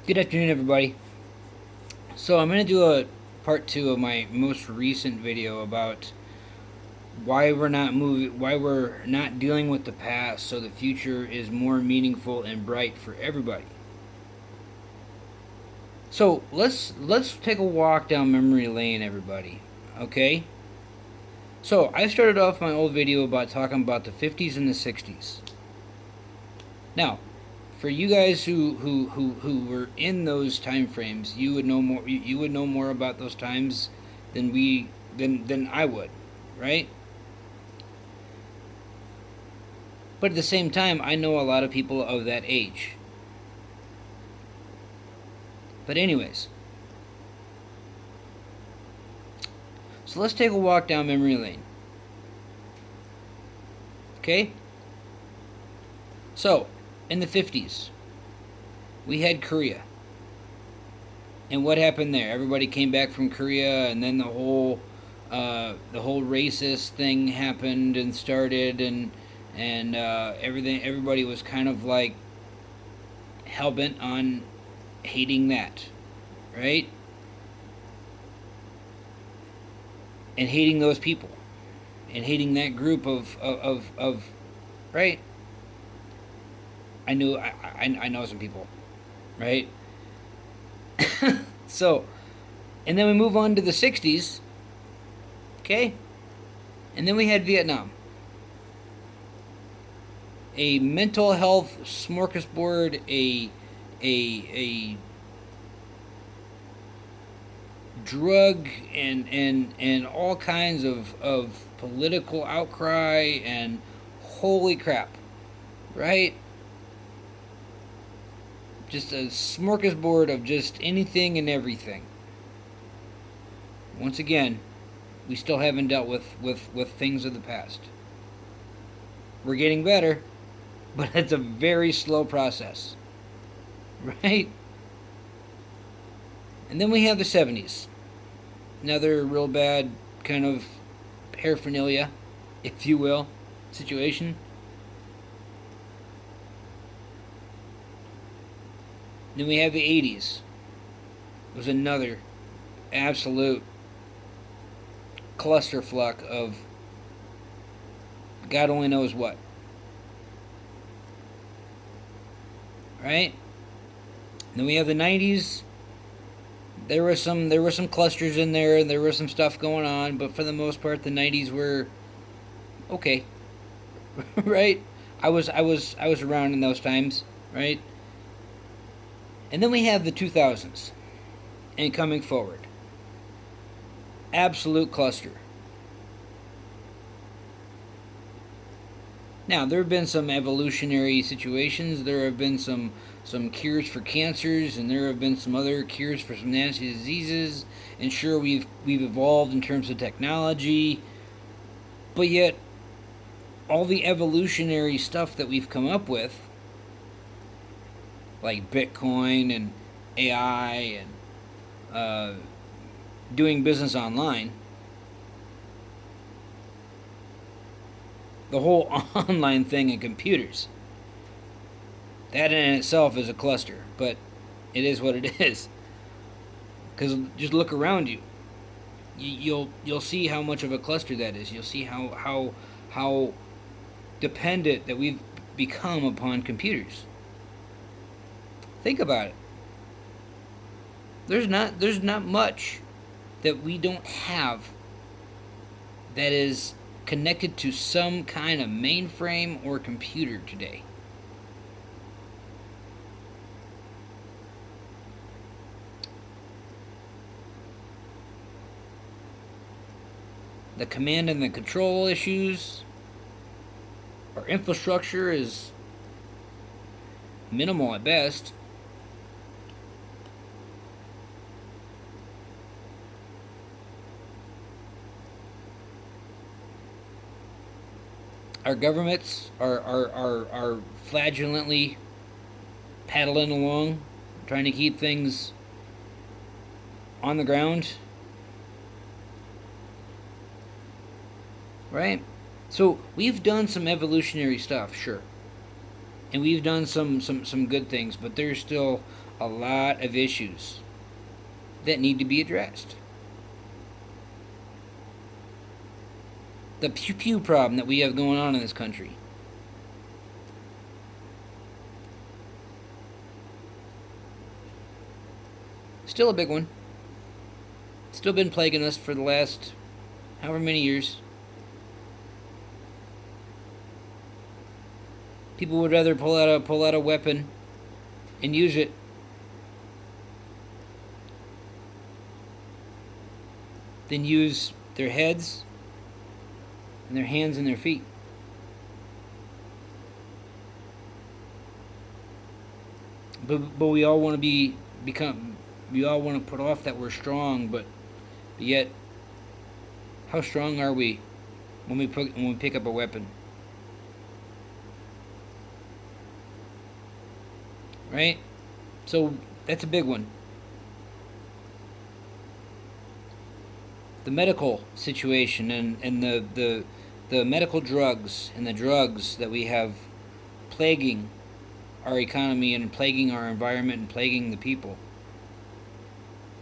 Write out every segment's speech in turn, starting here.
Good afternoon, everybody. So I'm going to do a part two of my most recent video about why we're not dealing with the past, so the future is more meaningful and bright for everybody. So let's take a walk down memory lane, everybody. Okay. So I started off my old video about talking about the 50s and the 60s. Now, for you guys who were in those time frames, you would know more. You would know more about those times than I would, right? But at the same time, I know a lot of people of that age. But anyways, so let's take a walk down memory lane. Okay? So, in the 50s, we had Korea. And what happened there? Everybody came back from Korea, and then the whole racist thing happened and started, and everything. Everybody was kind of like hell bent on hating that, right? And hating those people, and hating that group of right. I know some people, right? So, and then we move on to the 60s, okay? And then we had Vietnam. A mental health smorgasbord, a drug and all kinds of political outcry and holy crap, right? Just a smorgasbord of just anything and everything. Once again, we still haven't dealt with things of the past. We're getting better, but it's a very slow process, right? And then we have the 70s. Another real bad kind of paraphernalia, if you will, situation. Then we have the 80s. It was another absolute clusterfuck of God only knows what. Right? Then we have the 90s. There were some clusters in there, and there was some stuff going on, but for the most part, the 90s were okay. Right? I was around in those times, right? And then we have the 2000s, and coming forward, absolute cluster. Now, there have been some evolutionary situations. There have been some cures for cancers, and there have been some other cures for some nasty diseases. And sure, we've evolved in terms of technology, but yet all the evolutionary stuff that we've come up with, like Bitcoin and AI and doing business online, the whole online thing in computers. That in itself is a cluster, but it is what it is. Because just look around you, you'll see how much of a cluster that is. You'll see how dependent that we've become upon computers. Think about it. There's not much that we don't have that is connected to some kind of mainframe or computer today. The command and the control issues, our infrastructure is minimal at best. Our governments are flagellantly paddling along, trying to keep things on the ground. Right? So we've done some evolutionary stuff, sure. And we've done some good things, but there's still a lot of issues that need to be addressed. The pew pew problem that we have going on in this country. Still a big one. Still been plaguing us for the last however many years. People would rather pull out a weapon and use it than use their heads and their hands and their feet. But we all want to we all want to put off that we're strong, but yet how strong are we when we pick up a weapon? Right? So that's a big one. The medical situation and the medical drugs and the drugs that we have plaguing our economy and plaguing our environment and plaguing the people.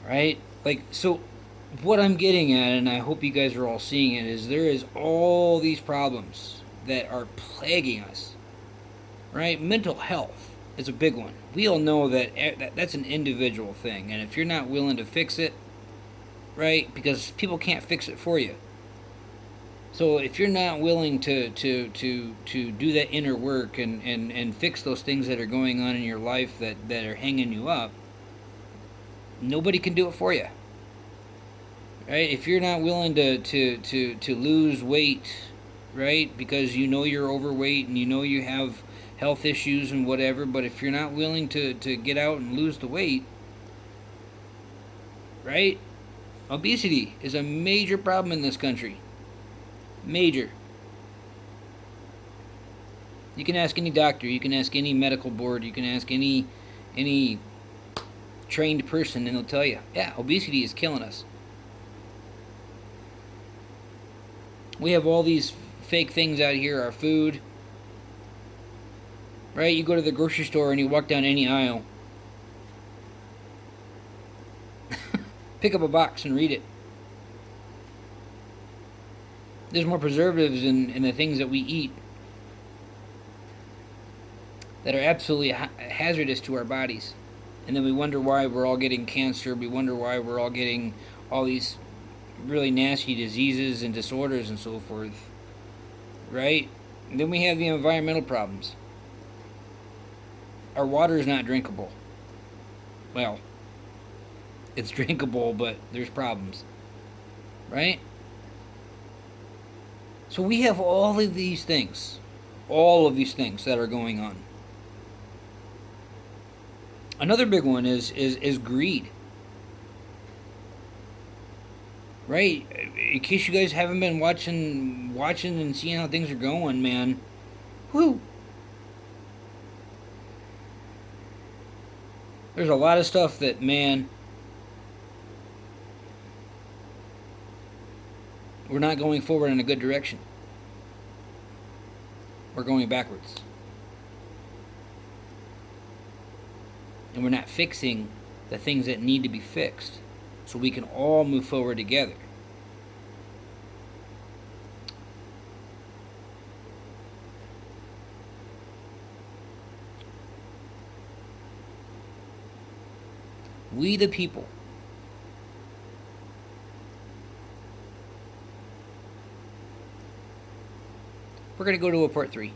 Right? Like, so what I'm getting at, and I hope you guys are all seeing it, is there is all these problems that are plaguing us. Right? Mental health is a big one. We all know that that's an individual thing, and if you're not willing to fix it, right? Because people can't fix it for you. So if you're not willing to do that inner work and fix those things that are going on in your life that are hanging you up, nobody can do it for you. Right? If you're not willing to lose weight, right? Because you know you're overweight and you know you have health issues and whatever, but if you're not willing to get out and lose the weight, right? Obesity is a major problem in this country. Major. You can ask any doctor, you can ask any medical board, you can ask any trained person, and they'll tell you, yeah, obesity is killing us. We have all these fake things out here, our food. Right? You go to the grocery store and you walk down any aisle. Pick up a box and read it. There's more preservatives in the things that we eat that are absolutely hazardous to our bodies. And then we wonder why we're all getting cancer. We wonder why we're all getting all these really nasty diseases and disorders and so forth. Right? And then we have the environmental problems. Our water is not drinkable. Well, it's drinkable, but there's problems. Right? So we have all of these things that are going on. Another big one is greed. Right? In case you guys haven't been watching and seeing how things are going, man. Whew. There's a lot of stuff that, man, we're not going forward in a good direction. We're going backwards. And we're not fixing the things that need to be fixed so we can all move forward together. We the people we're going to go to a part 3.